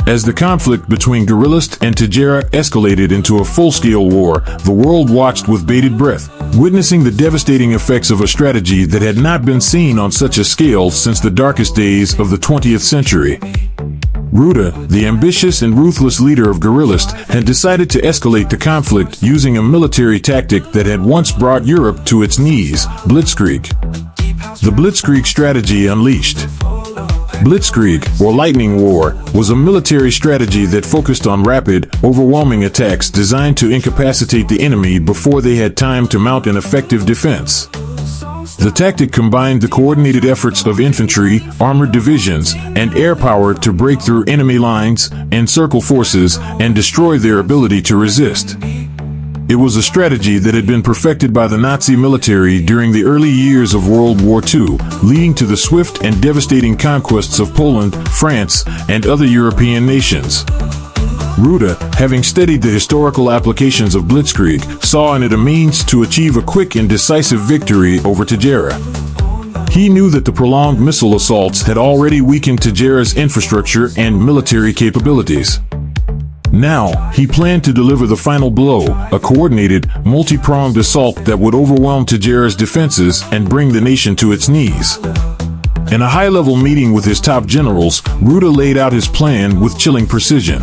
As the conflict between guerrillists and Tajera escalated into a full-scale war, the world watched with bated breath, witnessing the devastating effects of a strategy that had not been seen on such a scale since the darkest days of the 20th century. Ruda, the ambitious and ruthless leader of guerrillists, had decided to escalate the conflict using a military tactic that had once brought Europe to its knees: blitzkrieg. The blitzkrieg strategy unleashed. Blitzkrieg, or lightning war, was a military strategy that focused on rapid, overwhelming attacks designed to incapacitate the enemy before they had time to mount an effective defense. The tactic combined the coordinated efforts of infantry, armored divisions, and air power to break through enemy lines, encircle forces, and destroy their ability to resist. It was a strategy that had been perfected by the Nazi military during the early years of World War II, leading to the swift and devastating conquests of Poland, France, and other European nations. Ruda, having studied the historical applications of blitzkrieg, saw in it a means to achieve a quick and decisive victory over Tajera. He knew that the prolonged missile assaults had already weakened Tajera's infrastructure and military capabilities. Now, he planned to deliver the final blow, a coordinated, multi-pronged assault that would overwhelm Tajera's defenses and bring the nation to its knees. In a high-level meeting with his top generals, Ruda laid out his plan with chilling precision.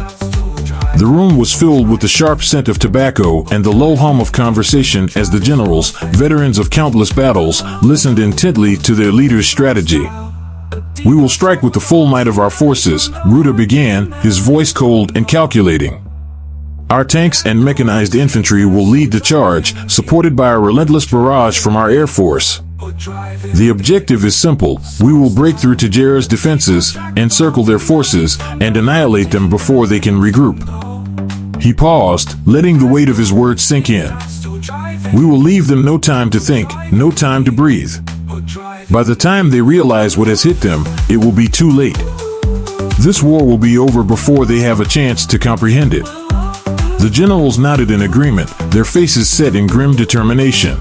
The room was filled with the sharp scent of tobacco and the low hum of conversation as the generals, veterans of countless battles, listened intently to their leader's strategy. "We will strike with the full might of our forces," Ruda began, his voice cold and calculating. "Our tanks and mechanized infantry will lead the charge, supported by a relentless barrage from our air force. The objective is simple: we will break through Tajera's defenses, encircle their forces, and annihilate them before they can regroup." He paused, letting the weight of his words sink in. "We will leave them no time to think, no time to breathe. By the time they realize what has hit them, it will be too late. This war will be over before they have a chance to comprehend it." The generals nodded in agreement, their faces set in grim determination.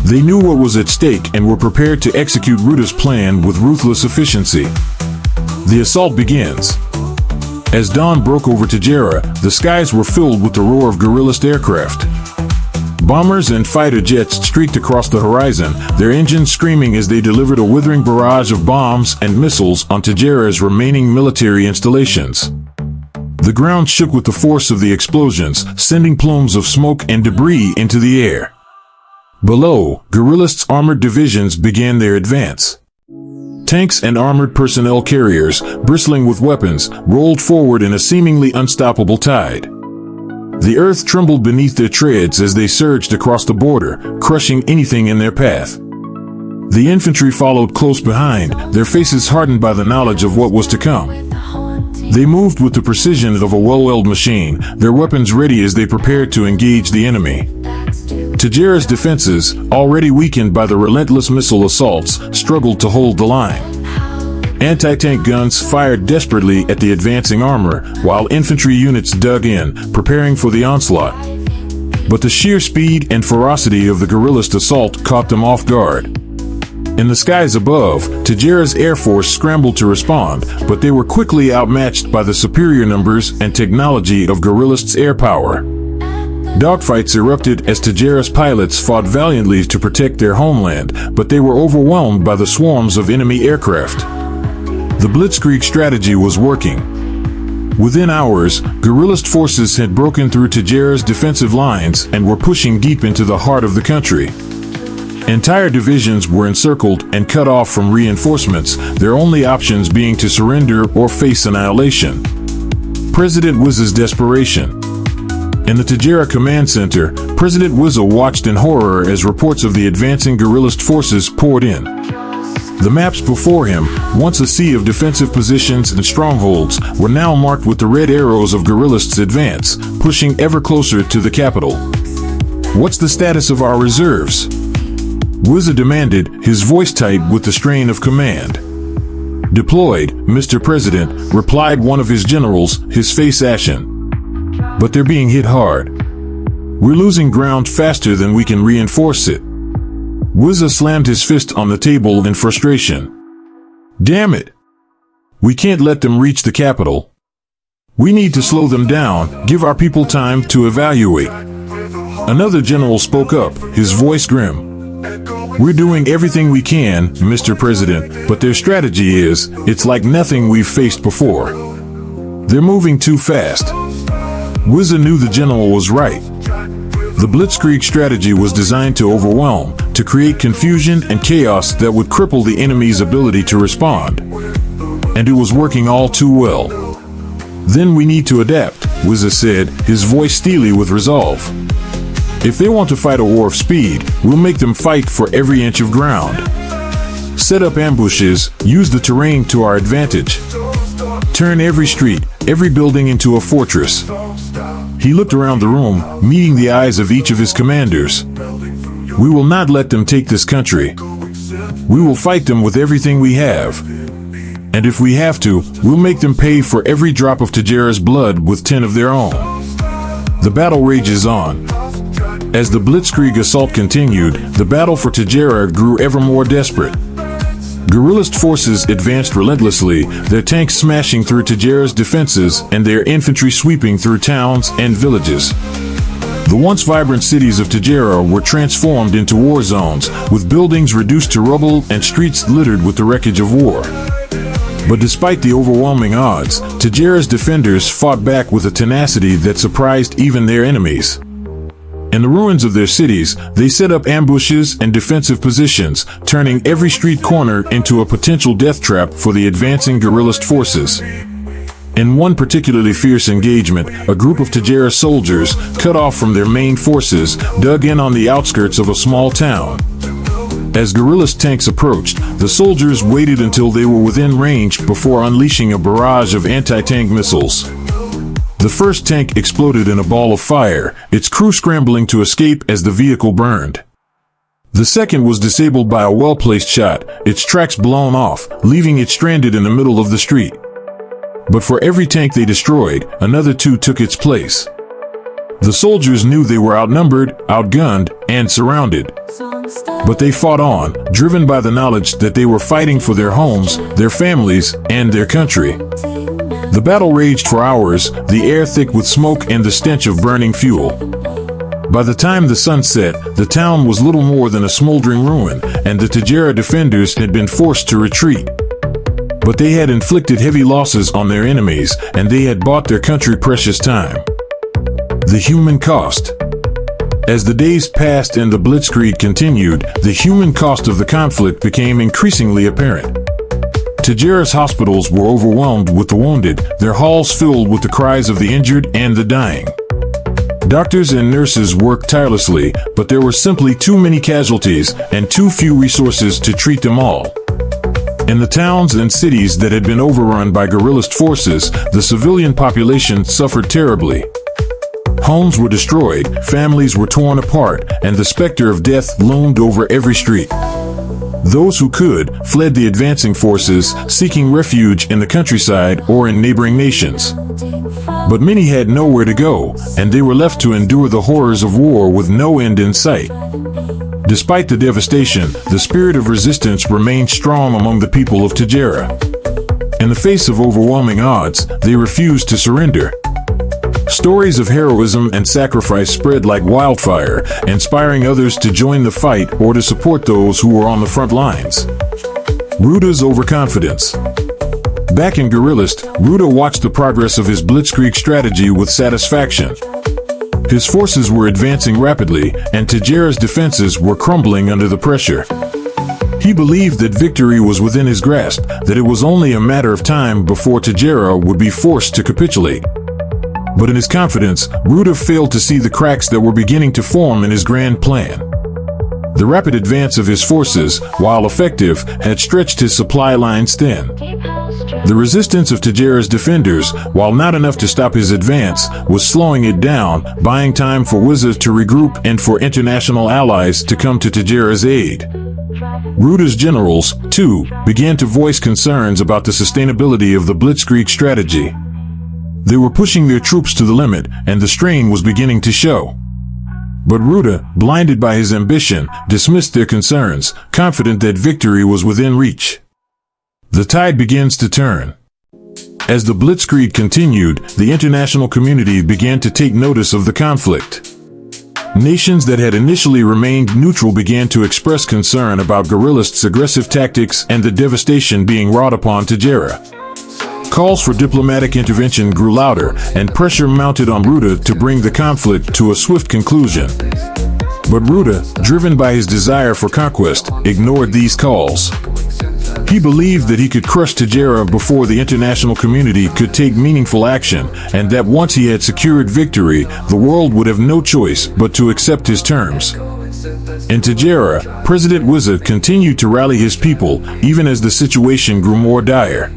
They knew what was at stake and were prepared to execute Ruda's plan with ruthless efficiency. The assault begins. As dawn broke over Tajera, the skies were filled with the roar of guerrillist aircraft. Bombers and fighter jets streaked across the horizon, their engines screaming as they delivered a withering barrage of bombs and missiles on Tajera's remaining military installations. The ground shook with the force of the explosions, sending plumes of smoke and debris into the air. Below, guerrillists' armored divisions began their advance. Tanks and armored personnel carriers, bristling with weapons, rolled forward in a seemingly unstoppable tide. The earth trembled beneath their treads as they surged across the border, crushing anything in their path. The infantry followed close behind, their faces hardened by the knowledge of what was to come. They moved with the precision of a well-oiled machine, their weapons ready as they prepared to engage the enemy. Tajera's defenses, already weakened by the relentless missile assaults, struggled to hold the line. Anti-tank guns fired desperately at the advancing armor, while infantry units dug in, preparing for the onslaught. But the sheer speed and ferocity of the guerrillist assault caught them off guard. In the skies above, Tajera's air force scrambled to respond, but they were quickly outmatched by the superior numbers and technology of guerrillists' air power. Dogfights erupted as Tajera's pilots fought valiantly to protect their homeland, but they were overwhelmed by the swarms of enemy aircraft. The blitzkrieg strategy was working. Within hours, guerrillist forces had broken through Tajera's defensive lines and were pushing deep into the heart of the country. Entire divisions were encircled and cut off from reinforcements, their only options being to surrender or face annihilation. President Wiza's desperation. In the Tajera command center, President Wiza watched in horror as reports of the advancing guerrillist forces poured in. The maps before him, once a sea of defensive positions and strongholds, were now marked with the red arrows of guerrillists' advance, pushing ever closer to the capital. "What's the status of our reserves?" Wiza demanded, his voice tight with the strain of command. "Deployed, Mr. President," replied one of his generals, his face ashen. "But they're being hit hard. We're losing ground faster than we can reinforce it." Wiza slammed his fist on the table in frustration. "Damn it! We can't let them reach the capital. We need to slow them down, give our people time to evaluate. Another general spoke up, his voice grim. We're doing everything we can, Mr. President, but their strategy is, it's like nothing we've faced before. They're moving too fast. Wizard knew the general was right. The Blitzkrieg strategy was designed to overwhelm, to create confusion and chaos that would cripple the enemy's ability to respond. And it was working all too well. Then we need to adapt, Wizard said, his voice steely with resolve. If they want to fight a war of speed, we'll make them fight for every inch of ground. Set up ambushes, use the terrain to our advantage. Turn every street, every building into a fortress. He looked around the room, meeting the eyes of each of his commanders. We will not let them take this country. We will fight them with everything we have. And if we have to, we'll make them pay for every drop of Tajera's blood with 10 of their own. The battle rages on. As the Blitzkrieg assault continued, the battle for Tajera grew ever more desperate. Guerrillist forces advanced relentlessly, their tanks smashing through Tajera's defenses and their infantry sweeping through towns and villages. The once vibrant cities of Tajera were transformed into war zones, with buildings reduced to rubble and streets littered with the wreckage of war. But despite the overwhelming odds, Tajera's defenders fought back with a tenacity that surprised even their enemies. In the ruins of their cities, they set up ambushes and defensive positions, turning every street corner into a potential death trap for the advancing guerrillist forces. In one particularly fierce engagement, a group of Tajera soldiers, cut off from their main forces, dug in on the outskirts of a small town. As guerrillist tanks approached, the soldiers waited until they were within range before unleashing a barrage of anti-tank missiles. The first tank exploded in a ball of fire, its crew scrambling to escape as the vehicle burned. The second was disabled by a well-placed shot, its tracks blown off, leaving it stranded in the middle of the street. But for every tank they destroyed, another two took its place. The soldiers knew they were outnumbered, outgunned, and surrounded. But they fought on, driven by the knowledge that they were fighting for their homes, their families, and their country. The battle raged for hours, the air thick with smoke and the stench of burning fuel. By the time the sun set, the town was little more than a smoldering ruin, and the Tajera defenders had been forced to retreat. But they had inflicted heavy losses on their enemies, and they had bought their country precious time. The human cost. As the days passed and the Blitzkrieg continued, the human cost of the conflict became increasingly apparent. Tajera's hospitals were overwhelmed with the wounded, their halls filled with the cries of the injured and the dying. Doctors and nurses worked tirelessly, but there were simply too many casualties and too few resources to treat them all. In the towns and cities that had been overrun by guerrillist forces, the civilian population suffered terribly. Homes were destroyed, families were torn apart, and the specter of death loomed over every street. Those who could fled the advancing forces, seeking refuge in the countryside or in neighboring nations. But many had nowhere to go, and they were left to endure the horrors of war with no end in sight. Despite the devastation, the spirit of resistance remained strong among the people of Tajera. In the face of overwhelming odds, they refused to surrender. Stories of heroism and sacrifice spread like wildfire, inspiring others to join the fight or to support those who were on the front lines. Ruda's overconfidence. Back in Guerrillist, Ruda watched the progress of his Blitzkrieg strategy with satisfaction. His forces were advancing rapidly, and Tajera's defenses were crumbling under the pressure. He believed that victory was within his grasp, that it was only a matter of time before Tajera would be forced to capitulate. But in his confidence, Ruda failed to see the cracks that were beginning to form in his grand plan. The rapid advance of his forces, while effective, had stretched his supply lines thin. The resistance of Tajera's defenders, while not enough to stop his advance, was slowing it down, buying time for Wizards to regroup and for international allies to come to Tajera's aid. Ruda's generals, too, began to voice concerns about the sustainability of the Blitzkrieg strategy. They were pushing their troops to the limit, and the strain was beginning to show. But Ruda, blinded by his ambition, dismissed their concerns, confident that victory was within reach. The tide begins to turn. As the blitzkrieg continued, the international community began to take notice of the conflict. Nations that had initially remained neutral began to express concern about guerrillists' aggressive tactics and the devastation being wrought upon Tajara. Calls for diplomatic intervention grew louder, and pressure mounted on Ruda to bring the conflict to a swift conclusion. But Ruda, driven by his desire for conquest, ignored these calls. He believed that he could crush Tajara before the international community could take meaningful action, and that once he had secured victory, the world would have no choice but to accept his terms. In Tajara, President Wizard continued to rally his people, even as the situation grew more dire.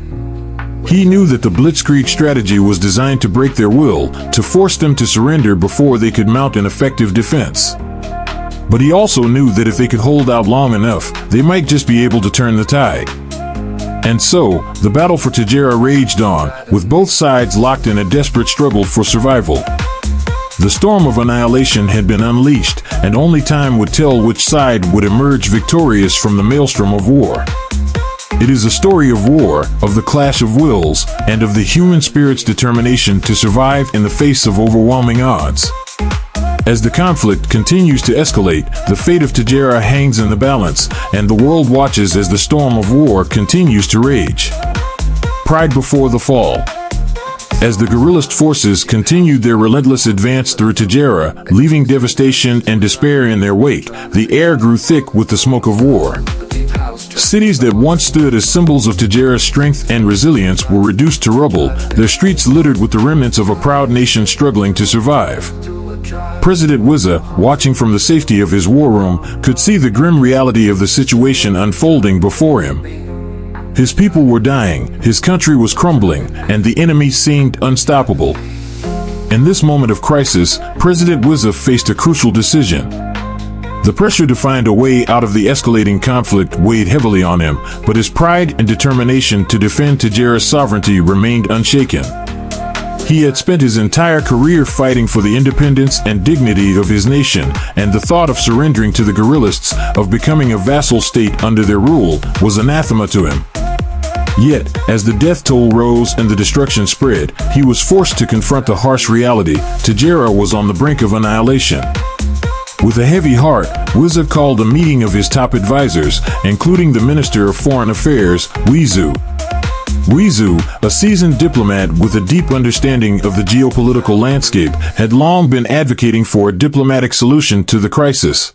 He knew that the blitzkrieg strategy was designed to break their will, to force them to surrender before they could mount an effective defense. But he also knew that if they could hold out long enough, they might just be able to turn the tide. And so, the battle for Tajara raged on, with both sides locked in a desperate struggle for survival. The storm of annihilation had been unleashed, and only time would tell which side would emerge victorious from the maelstrom of war. It is a story of war, of the clash of wills, and of the human spirit's determination to survive in the face of overwhelming odds. As the conflict continues to escalate, the fate of Tajara hangs in the balance, and the world watches as the storm of war continues to rage. Pride before the fall. As the guerrillist forces continued their relentless advance through Tajara, leaving devastation and despair in their wake, the air grew thick with the smoke of war. Cities that once stood as symbols of Tajara's strength and resilience were reduced to rubble, their streets littered with the remnants of a proud nation struggling to survive. President Wiza, watching from the safety of his war room, could see the grim reality of the situation unfolding before him. His people were dying, his country was crumbling, and the enemy seemed unstoppable. In this moment of crisis, President Wiza faced a crucial decision. The pressure to find a way out of the escalating conflict weighed heavily on him, but his pride and determination to defend Tajara's sovereignty remained unshaken. He had spent his entire career fighting for the independence and dignity of his nation, and the thought of surrendering to the guerrillists, of becoming a vassal state under their rule, was anathema to him. Yet, as the death toll rose and the destruction spread, he was forced to confront the harsh reality: Tajara was on the brink of annihilation. With a heavy heart, Wizard called a meeting of his top advisors, including the Minister of Foreign Affairs, Wizu. Wizu, a seasoned diplomat with a deep understanding of the geopolitical landscape, had long been advocating for a diplomatic solution to the crisis.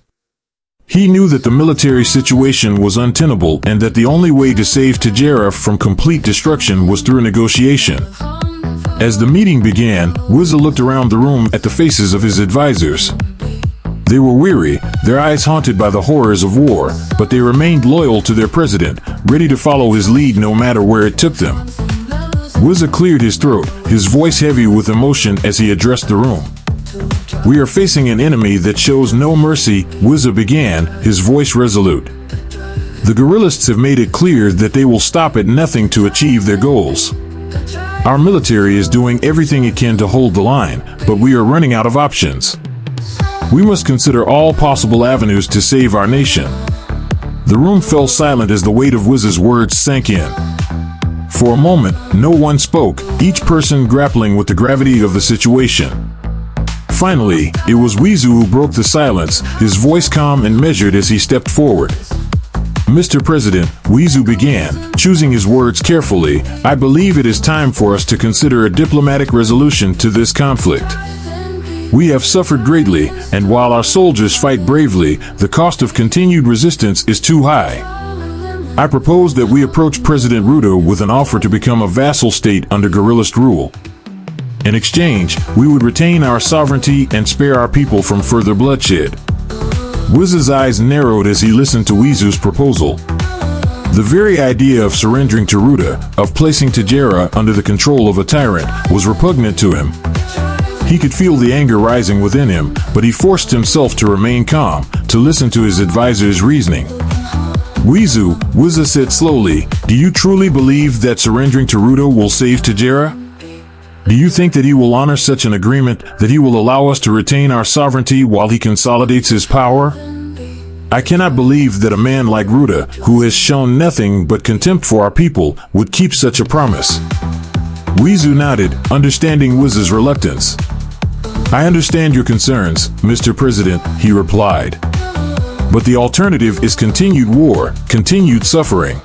He knew that the military situation was untenable and that the only way to save Tajara from complete destruction was through negotiation. As the meeting began, Wizu looked around the room at the faces of his advisors. They were weary, their eyes haunted by the horrors of war, but they remained loyal to their president, ready to follow his lead no matter where it took them. Wiza cleared his throat, his voice heavy with emotion as he addressed the room. "We are facing an enemy that shows no mercy," Wiza began, his voice resolute. "The guerrillists have made it clear that they will stop at nothing to achieve their goals. Our military is doing everything it can to hold the line, but we are running out of options. We must consider all possible avenues to save our nation." The room fell silent as the weight of Wiza's words sank in. For a moment, no one spoke, each person grappling with the gravity of the situation. Finally, it was Wizu who broke the silence, his voice calm and measured as he stepped forward. "Mr. President," Wizu began, choosing his words carefully, "I believe it is time for us to consider a diplomatic resolution to this conflict. We have suffered greatly, and while our soldiers fight bravely, the cost of continued resistance is too high. I propose that we approach President Ruda with an offer to become a vassal state under guerrillist rule. In exchange, we would retain our sovereignty and spare our people from further bloodshed." Wiza's eyes narrowed as he listened to Wizu's proposal. The very idea of surrendering to Ruda, of placing Tajara under the control of a tyrant, was repugnant to him. He could feel the anger rising within him, but he forced himself to remain calm, to listen to his advisor's reasoning. Wiza said slowly, "Do you truly believe that surrendering to Ruda will save Tajara? Do you think that he will honor such an agreement, that he will allow us to retain our sovereignty while he consolidates his power? I cannot believe that a man like Ruda, who has shown nothing but contempt for our people, would keep such a promise." Wizu nodded, understanding Wiz's reluctance. "I understand your concerns, Mr. President," he replied. "But the alternative is continued war, continued suffering.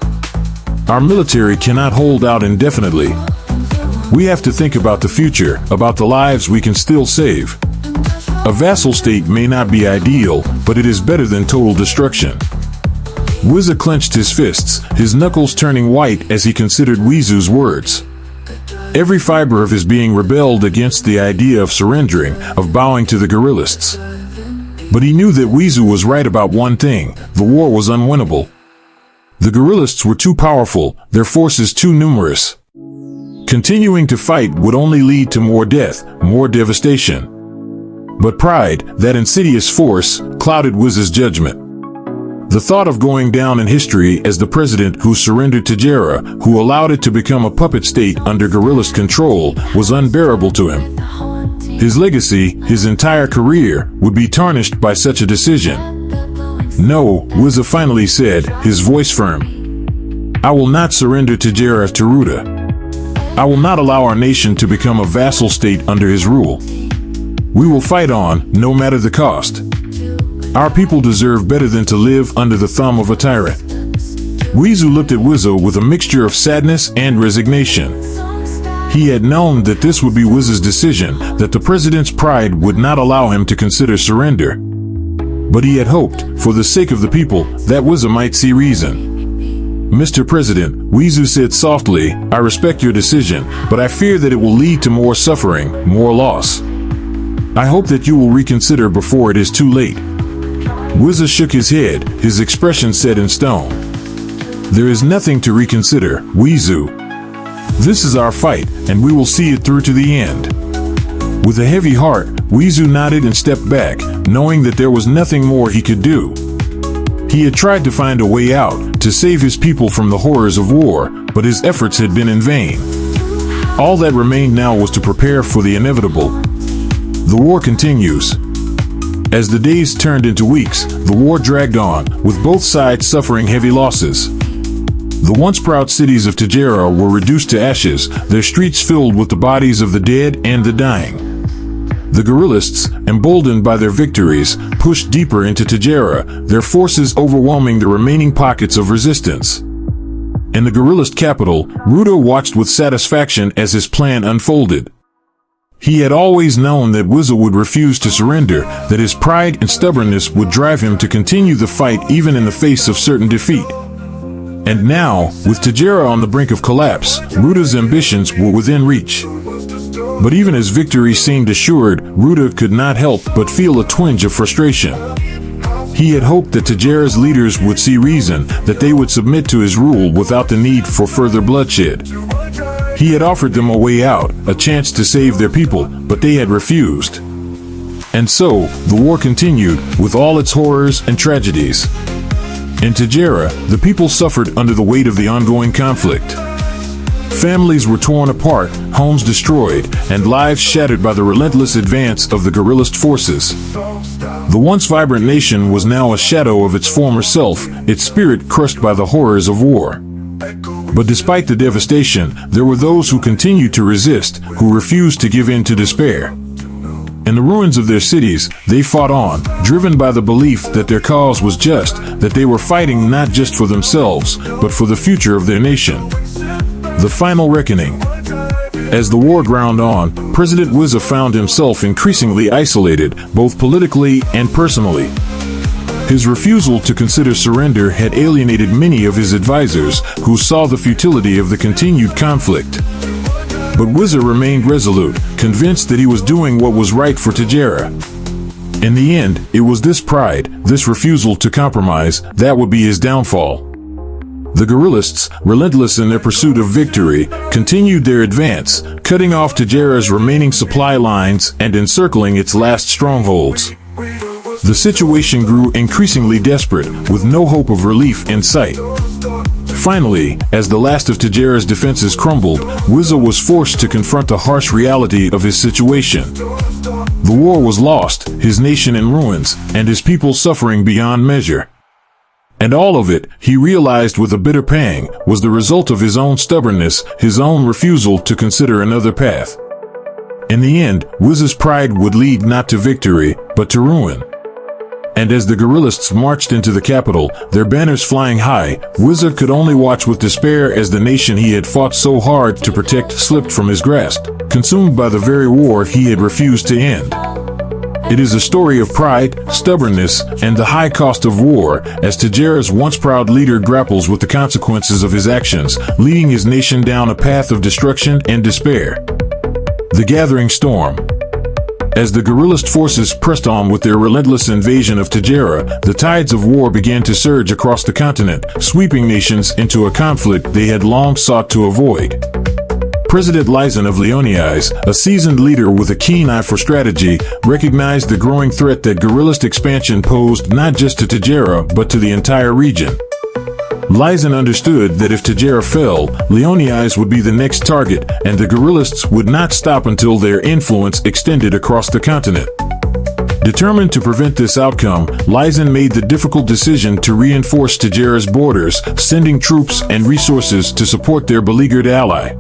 Our military cannot hold out indefinitely. We have to think about the future, about the lives we can still save. A vassal state may not be ideal, but it is better than total destruction." Wiz clenched his fists, his knuckles turning white as he considered Wizu's words. Every fiber of his being rebelled against the idea of surrendering, of bowing to the guerrillists. But he knew that Wizu was right about one thing: the war was unwinnable. The guerrillists were too powerful, their forces too numerous. Continuing to fight would only lead to more death, more devastation. But pride, that insidious force, clouded Wiz's judgment. The thought of going down in history as the president who surrendered to Jera, who allowed it to become a puppet state under guerrillist control, was unbearable to him. His legacy, his entire career, would be tarnished by such a decision. "No," Wiz finally said, his voice firm. "I will not surrender to Jera Taruta. I will not allow our nation to become a vassal state under his rule. We will fight on, no matter the cost. Our people deserve better than to live under the thumb of a tyrant." Wizu looked at Wizzo with a mixture of sadness and resignation. He had known that this would be Wiz's decision, that the president's pride would not allow him to consider surrender. But he had hoped, for the sake of the people, that Wizzo might see reason. "Mr. President," Wizu said softly, "I respect your decision, but I fear that it will lead to more suffering, more loss. I hope that you will reconsider before it is too late." Wizu shook his head, his expression set in stone. "There is nothing to reconsider, Wizu. This is our fight, and we will see it through to the end." With a heavy heart, Wizu nodded and stepped back, knowing that there was nothing more he could do. He had tried to find a way out, to save his people from the horrors of war, but his efforts had been in vain. All that remained now was to prepare for the inevitable. The war continues. As the days turned into weeks, the war dragged on, with both sides suffering heavy losses. The once proud cities of Tajera were reduced to ashes, their streets filled with the bodies of the dead and the dying. The guerrillists, emboldened by their victories, pushed deeper into Tajera, their forces overwhelming the remaining pockets of resistance. In the guerrillist capital, Rudo watched with satisfaction as his plan unfolded. He had always known that Wizzo would refuse to surrender, that his pride and stubbornness would drive him to continue the fight even in the face of certain defeat. And now, with Tajera on the brink of collapse, Ruda's ambitions were within reach. But even as victory seemed assured, Ruda could not help but feel a twinge of frustration. He had hoped that Tajera's leaders would see reason, that they would submit to his rule without the need for further bloodshed. He had offered them a way out, a chance to save their people, but they had refused. And so, the war continued, with all its horrors and tragedies. In Tajera, the people suffered under the weight of the ongoing conflict. Families were torn apart, homes destroyed, and lives shattered by the relentless advance of the guerrillist forces. The once vibrant nation was now a shadow of its former self, its spirit crushed by the horrors of war. But despite the devastation, there were those who continued to resist, who refused to give in to despair. In the ruins of their cities, they fought on, driven by the belief that their cause was just, that they were fighting not just for themselves, but for the future of their nation. The final reckoning. As the war ground on, President Wizza found himself increasingly isolated, both politically and personally. His refusal to consider surrender had alienated many of his advisors, who saw the futility of the continued conflict. But Wizza remained resolute, convinced that he was doing what was right for Tajera. In the end, it was this pride, this refusal to compromise, that would be his downfall. The guerrillists, relentless in their pursuit of victory, continued their advance, cutting off Tajera's remaining supply lines and encircling its last strongholds. The situation grew increasingly desperate, with no hope of relief in sight. Finally, as the last of Tajera's defenses crumbled, Wizza was forced to confront the harsh reality of his situation. The war was lost, his nation in ruins, and his people suffering beyond measure. And all of it, he realized with a bitter pang, was the result of his own stubbornness, his own refusal to consider another path. In the end, Wiz's pride would lead not to victory, but to ruin. And as the guerrillists marched into the capital, their banners flying high, Wizard could only watch with despair as the nation he had fought so hard to protect slipped from his grasp, consumed by the very war he had refused to end. It is a story of pride, stubbornness, and the high cost of war, as Tajera's once proud leader grapples with the consequences of his actions, leading his nation down a path of destruction and despair. The Gathering Storm. As the guerrillist forces pressed on with their relentless invasion of Tajera, the tides of war began to surge across the continent, sweeping nations into a conflict they had long sought to avoid. President Lysan of Leonias, a seasoned leader with a keen eye for strategy, recognized the growing threat that guerrillist expansion posed not just to Tajera but to the entire region. Lysan understood that if Tajera fell, Leonias would be the next target, and the guerrillists would not stop until their influence extended across the continent. Determined to prevent this outcome, Lysan made the difficult decision to reinforce Tajera's borders, sending troops and resources to support their beleaguered ally.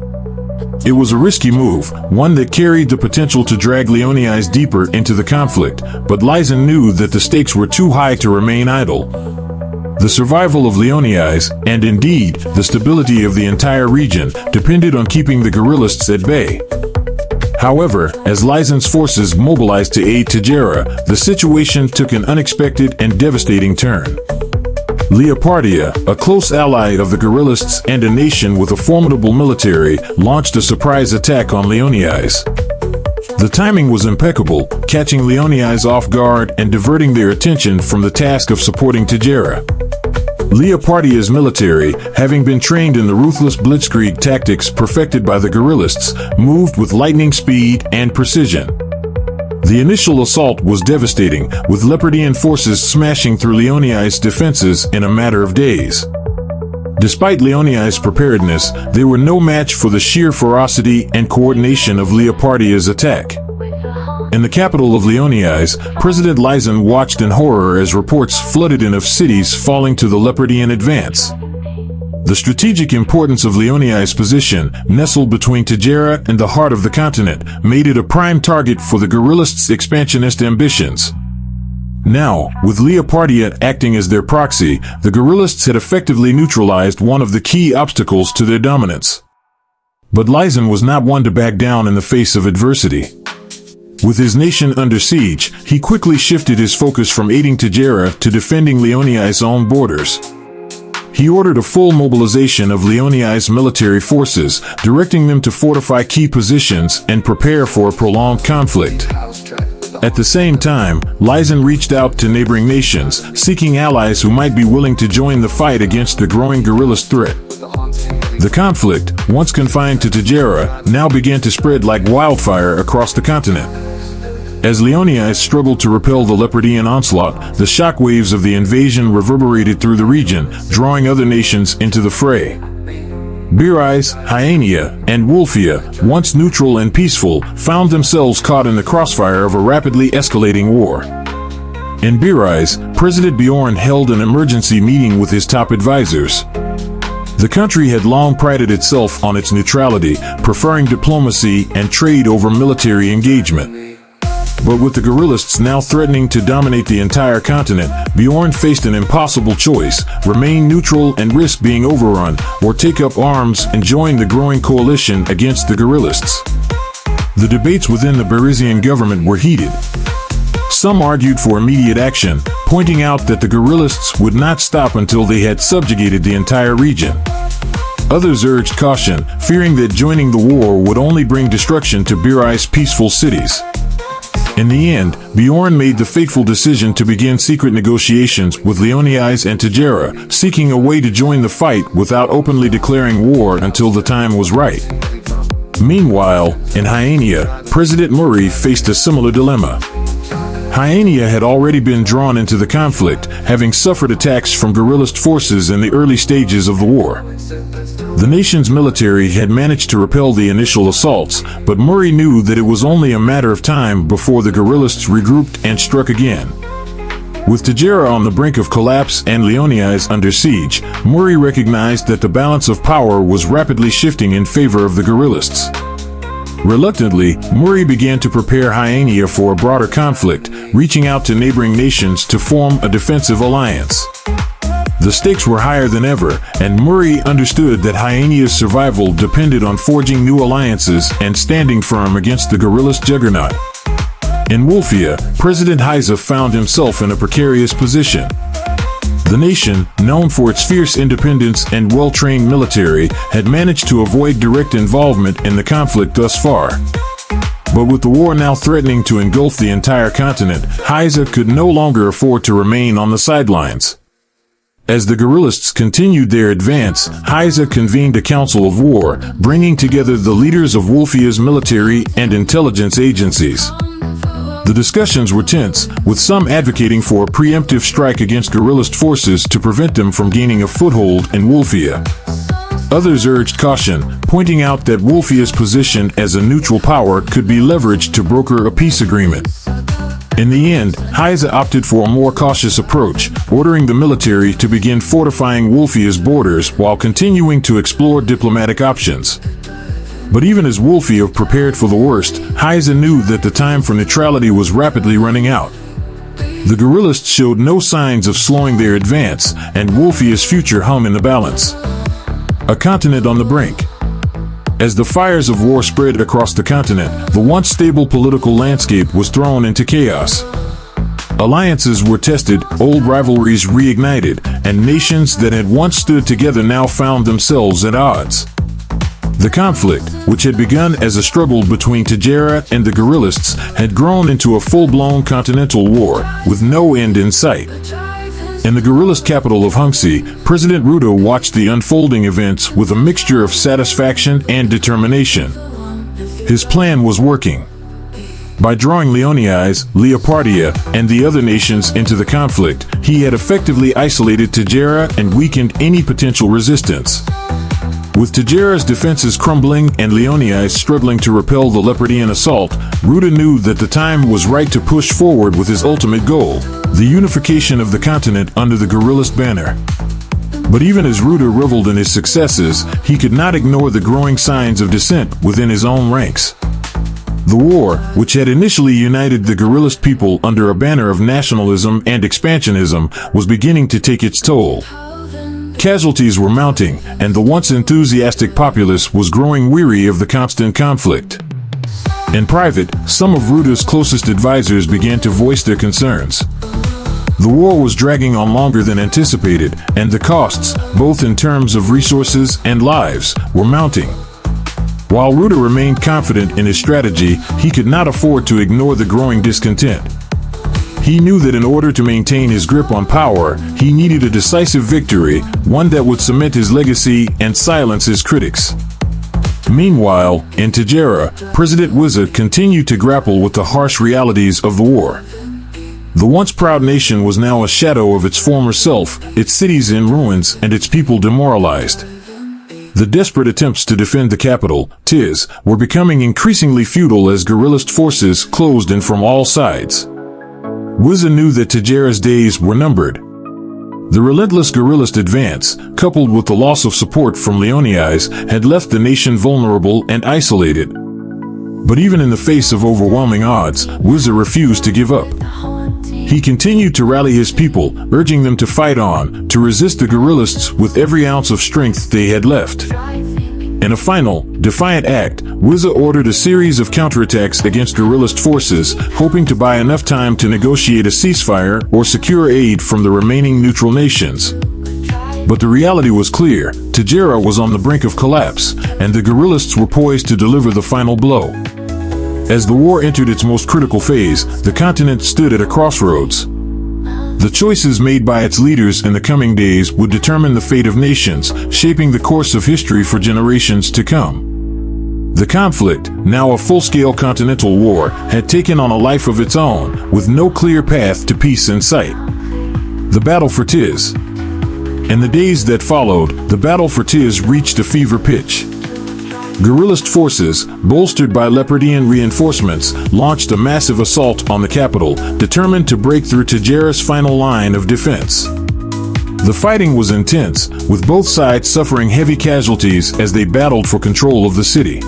It was a risky move, one that carried the potential to drag Leonias deeper into the conflict, but Lysan knew that the stakes were too high to remain idle. The survival of Leonias, and indeed, the stability of the entire region, depended on keeping the guerrillists at bay. However, as Lysan's forces mobilized to aid Tajera, the situation took an unexpected and devastating turn. Leopardia, a close ally of the guerrillists and a nation with a formidable military, launched a surprise attack on Leonias. The timing was impeccable, catching Leonias off guard and diverting their attention from the task of supporting Tajera. Leopardia's military, having been trained in the ruthless blitzkrieg tactics perfected by the guerrillists, moved with lightning speed and precision. The initial assault was devastating, with Leopardian forces smashing through Leonias' defenses in a matter of days. Despite Leonias' preparedness, they were no match for the sheer ferocity and coordination of Leopardia's attack. In the capital of Leonias, President Lysan watched in horror as reports flooded in of cities falling to the Leopardian advance. The strategic importance of Leonias' position, nestled between Tajera and the heart of the continent, made it a prime target for the guerrillists' expansionist ambitions. Now, with Leopardia acting as their proxy, the guerrillists had effectively neutralized one of the key obstacles to their dominance. But Lysan was not one to back down in the face of adversity. With his nation under siege, he quickly shifted his focus from aiding Tajera to defending Leonias' own borders. He ordered a full mobilization of Leonias' military forces, directing them to fortify key positions and prepare for a prolonged conflict. At the same time, Lysan reached out to neighboring nations, seeking allies who might be willing to join the fight against the growing guerrillist threat. The conflict, once confined to Tajera, now began to spread like wildfire across the continent. As Leonias struggled to repel the Leopardian onslaught, the shockwaves of the invasion reverberated through the region, drawing other nations into the fray. Birais, Hyaenia, and Wolfia, once neutral and peaceful, found themselves caught in the crossfire of a rapidly escalating war. In Birais, President Bjorn held an emergency meeting with his top advisors. The country had long prided itself on its neutrality, preferring diplomacy and trade over military engagement. But with the guerrillists now threatening to dominate the entire continent, Bjorn faced an impossible choice: remain neutral and risk being overrun, or take up arms and join the growing coalition against the guerrillists. The debates within the Berizian government were heated. Some argued for immediate action, pointing out that the guerrillists would not stop until they had subjugated the entire region. Others urged caution, fearing that joining the war would only bring destruction to Birais' peaceful cities. In the end, Bjorn made the fateful decision to begin secret negotiations with Leonias and Tajera, seeking a way to join the fight without openly declaring war until the time was right. Meanwhile, in Hyaenia, President Murray faced a similar dilemma. Hyaenia had already been drawn into the conflict, having suffered attacks from guerrillist forces in the early stages of the war. The nation's military had managed to repel the initial assaults, but Murray knew that it was only a matter of time before the guerrillists regrouped and struck again. With Tajera on the brink of collapse and Leonias under siege, Murray recognized that the balance of power was rapidly shifting in favor of the guerrillists. Reluctantly, Murray began to prepare Hyaenia for a broader conflict, reaching out to neighboring nations to form a defensive alliance. The stakes were higher than ever, and Murray understood that Hyenia's survival depended on forging new alliances and standing firm against the guerrillist juggernaut. In Wolfia, President Hyza found himself in a precarious position. The nation, known for its fierce independence and well-trained military, had managed to avoid direct involvement in the conflict thus far. But with the war now threatening to engulf the entire continent, Hyza could no longer afford to remain on the sidelines. As the guerrillists continued their advance, Hyza convened a council of war, bringing together the leaders of Wolfia's military and intelligence agencies. The discussions were tense, with some advocating for a preemptive strike against guerrillist forces to prevent them from gaining a foothold in Wolfia. Others urged caution, pointing out that Wolfia's position as a neutral power could be leveraged to broker a peace agreement. In the end, Hyza opted for a more cautious approach, ordering the military to begin fortifying Wolfia's borders while continuing to explore diplomatic options. But even as Wolfia prepared for the worst, Hyza knew that the time for neutrality was rapidly running out. The guerrillists showed no signs of slowing their advance, and Wolfia's future hung in the balance. A continent on the brink. As the fires of war spread across the continent, the once stable political landscape was thrown into chaos. Alliances were tested, old rivalries reignited, and nations that had once stood together now found themselves at odds. The conflict, which had begun as a struggle between Tajera and the guerrillists, had grown into a full-blown continental war, with no end in sight. In the guerrillist capital of Hunxi, President Ruto watched the unfolding events with a mixture of satisfaction and determination. His plan was working. By drawing Leonias, Leopardia, and the other nations into the conflict, he had effectively isolated Tajera and weakened any potential resistance. With Tajera's defenses crumbling and Leonias struggling to repel the Leopardian assault, Ruto knew that the time was right to push forward with his ultimate goal, the unification of the continent under the guerrillist banner. But even as Ruto reveled in his successes, he could not ignore the growing signs of dissent within his own ranks. The war, which had initially united the guerrillist people under a banner of nationalism and expansionism, was beginning to take its toll. Casualties were mounting, and the once enthusiastic populace was growing weary of the constant conflict. In private, some of Ruto's closest advisors began to voice their concerns. The war was dragging on longer than anticipated, and the costs, both in terms of resources and lives, were mounting. While Ruto remained confident in his strategy, he could not afford to ignore the growing discontent. He knew that in order to maintain his grip on power, he needed a decisive victory, one that would cement his legacy and silence his critics. Meanwhile, in Tajera, President Wiza continued to grapple with the harsh realities of the war. The once proud nation was now a shadow of its former self, its cities in ruins and its people demoralized. The desperate attempts to defend the capital, Tiz, were becoming increasingly futile as guerrillist forces closed in from all sides. Wiza knew that Tajera's days were numbered. The relentless guerrillist advance, coupled with the loss of support from Leonias, had left the nation vulnerable and isolated. But even in the face of overwhelming odds, Wiza refused to give up. He continued to rally his people, urging them to fight on, to resist the guerrillists with every ounce of strength they had left. In a final, defiant act, Wiza ordered a series of counterattacks against guerrillist forces, hoping to buy enough time to negotiate a ceasefire or secure aid from the remaining neutral nations. But the reality was clear. Tajera was on the brink of collapse, and the guerrillists were poised to deliver the final blow. As the war entered its most critical phase, the continent stood at a crossroads. The choices made by its leaders in the coming days would determine the fate of nations, shaping the course of history for generations to come. The conflict, now a full-scale continental war, had taken on a life of its own, with no clear path to peace in sight. The battle for Tiz. In the days that followed, the battle for Tiz reached a fever pitch. Guerrillist forces, bolstered by Leopardian reinforcements, launched a massive assault on the capital, determined to break through Tajera's final line of defense. The fighting was intense, with both sides suffering heavy casualties as they battled for control of the city.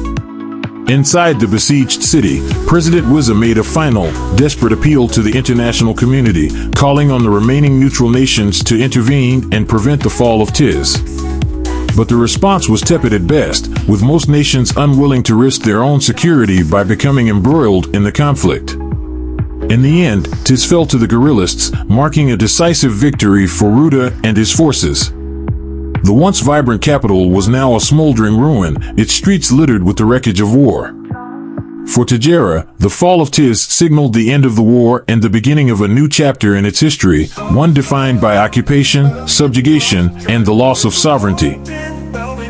Inside the besieged city, President Wiza made a final, desperate appeal to the international community, calling on the remaining neutral nations to intervene and prevent the fall of Tiz. But the response was tepid at best, with most nations unwilling to risk their own security by becoming embroiled in the conflict. In the end, Tiz fell to the guerrillists, marking a decisive victory for Ruda and his forces. The once vibrant capital was now a smoldering ruin, its streets littered with the wreckage of war. For Tajera, the fall of Tiz signaled the end of the war and the beginning of a new chapter in its history, one defined by occupation, subjugation, and the loss of sovereignty.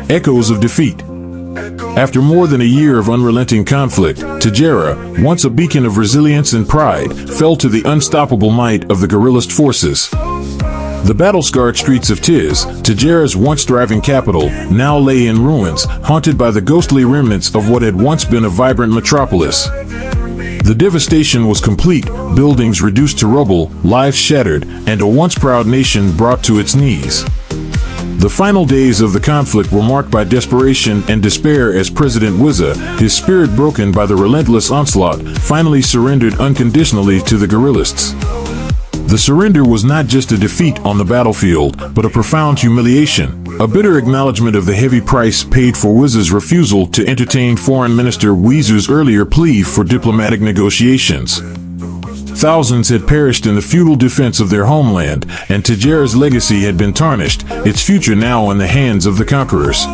Echoes of defeat. After more than a year of unrelenting conflict, Tajera, once a beacon of resilience and pride, fell to the unstoppable might of the guerrillist forces. The battle-scarred streets of Tiz, Tajera's once thriving capital, now lay in ruins, haunted by the ghostly remnants of what had once been a vibrant metropolis. The devastation was complete, buildings reduced to rubble, lives shattered, and a once proud nation brought to its knees. The final days of the conflict were marked by desperation and despair as President Wiza, his spirit broken by the relentless onslaught, finally surrendered unconditionally to the guerrillists. The surrender was not just a defeat on the battlefield, but a profound humiliation, a bitter acknowledgement of the heavy price paid for Wiza's refusal to entertain Foreign Minister Wizu's earlier plea for diplomatic negotiations. Thousands had perished in the futile defense of their homeland, and Tajera's legacy had been tarnished, its future now in the hands of the conquerors.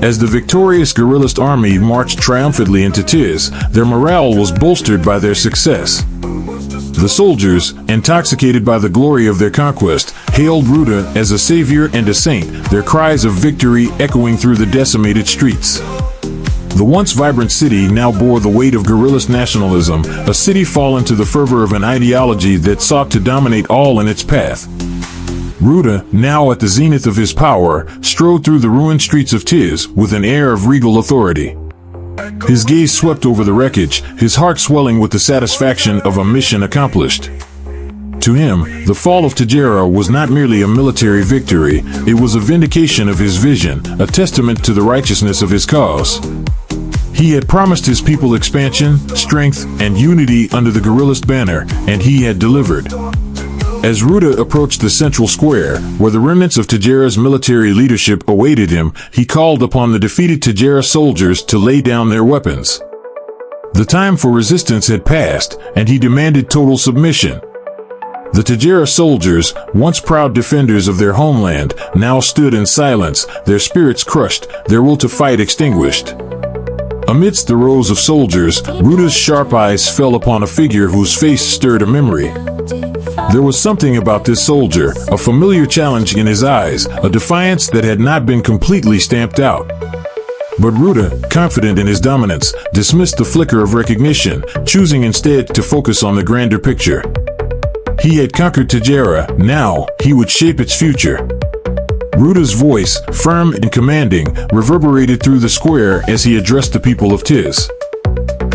As the victorious guerrillist army marched triumphantly into Tiz, their morale was bolstered by their success. The soldiers, intoxicated by the glory of their conquest, hailed Ruda as a savior and a saint, their cries of victory echoing through the decimated streets. The once vibrant city now bore the weight of guerrillist nationalism, a city fallen to the fervor of an ideology that sought to dominate all in its path. Ruda, now at the zenith of his power, strode through the ruined streets of Tiz with an air of regal authority. His gaze swept over the wreckage, his heart swelling with the satisfaction of a mission accomplished. To him, the fall of Tajera was not merely a military victory, it was a vindication of his vision, a testament to the righteousness of his cause. He had promised his people expansion, strength, and unity under the guerrillist banner, and he had delivered. As Ruda approached the central square, where the remnants of Tajera's military leadership awaited him, he called upon the defeated Tajera soldiers to lay down their weapons. The time for resistance had passed, and he demanded total submission. The Tajera soldiers, once proud defenders of their homeland, now stood in silence, their spirits crushed, their will to fight extinguished. Amidst the rows of soldiers, Ruda's sharp eyes fell upon a figure whose face stirred a memory. There was something about this soldier, a familiar challenge in his eyes, a defiance that had not been completely stamped out. But Ruda, confident in his dominance, dismissed the flicker of recognition, choosing instead to focus on the grander picture. He had conquered Tajera, now he would shape its future. Ruda's voice, firm and commanding, reverberated through the square as he addressed the people of Tiz.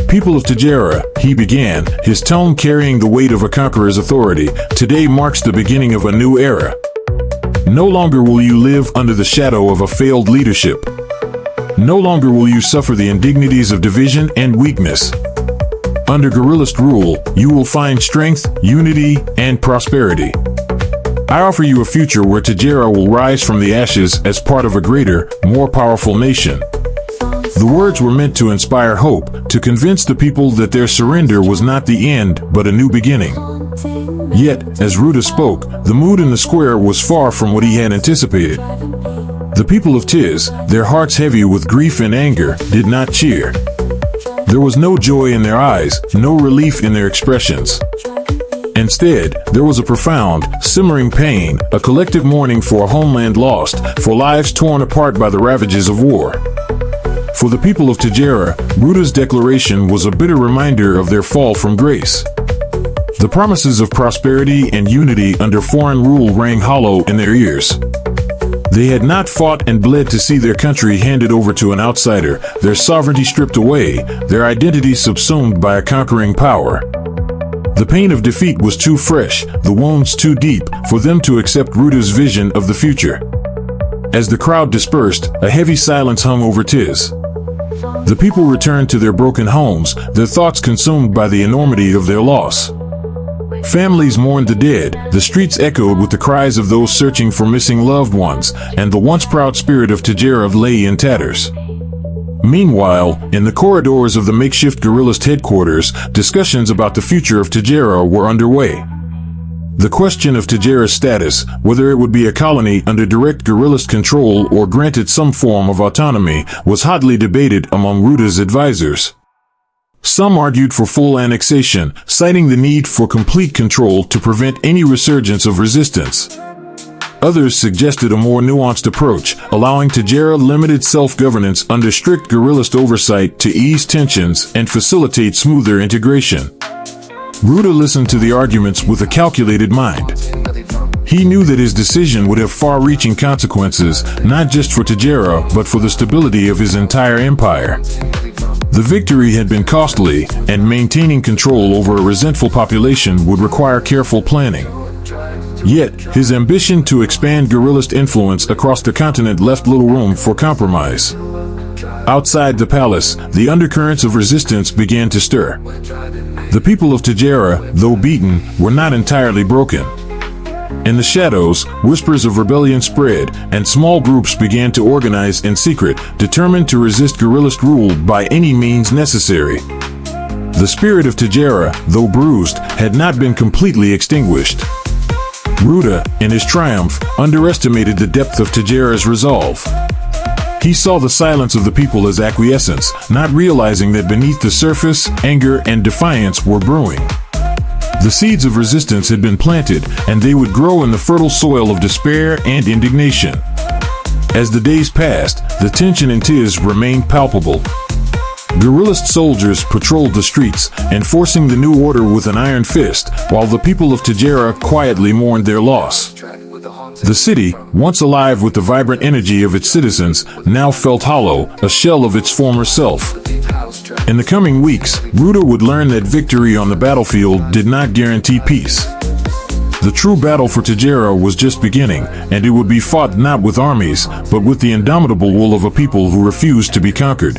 People of Tajera, he began, his tone carrying the weight of a conqueror's authority, today marks the beginning of a new era. No longer will you live under the shadow of a failed leadership. No longer will you suffer the indignities of division and weakness. Under guerrillist rule, you will find strength, unity, and prosperity. I offer you a future where Tajera will rise from the ashes as part of a greater, more powerful nation. The words were meant to inspire hope, to convince the people that their surrender was not the end, but a new beginning. Yet, as Ruda spoke, the mood in the square was far from what he had anticipated. The people of Tiz, their hearts heavy with grief and anger, did not cheer. There was no joy in their eyes, no relief in their expressions. Instead, there was a profound, simmering pain, a collective mourning for a homeland lost, for lives torn apart by the ravages of war. For the people of Tajera, Ruda's declaration was a bitter reminder of their fall from grace. The promises of prosperity and unity under foreign rule rang hollow in their ears. They had not fought and bled to see their country handed over to an outsider, their sovereignty stripped away, their identity subsumed by a conquering power. The pain of defeat was too fresh, the wounds too deep, for them to accept Ruda's vision of the future. As the crowd dispersed, a heavy silence hung over Tiz. The people returned to their broken homes, their thoughts consumed by the enormity of their loss. Families mourned the dead, the streets echoed with the cries of those searching for missing loved ones, and the once proud spirit of Tajera lay in tatters. Meanwhile, in the corridors of the makeshift guerrillist headquarters, discussions about the future of Tajera were underway. The question of Tajera's status, whether it would be a colony under direct guerrillist control or granted some form of autonomy, was hotly debated among Ruda's advisors. Some argued for full annexation, citing the need for complete control to prevent any resurgence of resistance. Others suggested a more nuanced approach, allowing Tajera limited self-governance under strict guerrillist oversight to ease tensions and facilitate smoother integration. Ruda listened to the arguments with a calculated mind. He knew that his decision would have far-reaching consequences, not just for Tajera, but for the stability of his entire empire. The victory had been costly, and maintaining control over a resentful population would require careful planning. Yet, his ambition to expand guerrillist influence across the continent left little room for compromise. Outside the palace, the undercurrents of resistance began to stir. The people of Tajera, though beaten, were not entirely broken. In the shadows, whispers of rebellion spread, and small groups began to organize in secret, determined to resist guerrillist rule by any means necessary. The spirit of Tajera, though bruised, had not been completely extinguished. Ruda, in his triumph, underestimated the depth of Tajera's resolve. He saw the silence of the people as acquiescence, not realizing that beneath the surface, anger and defiance were brewing. The seeds of resistance had been planted, and they would grow in the fertile soil of despair and indignation. As the days passed, the tension in Tiz remained palpable. Guerrillist soldiers patrolled the streets, enforcing the new order with an iron fist, while the people of Tajera quietly mourned their loss. The city, once alive with the vibrant energy of its citizens, now felt hollow, a shell of its former self. In the coming weeks, Ruda would learn that victory on the battlefield did not guarantee peace. The true battle for Tajera was just beginning, and it would be fought not with armies, but with the indomitable will of a people who refused to be conquered.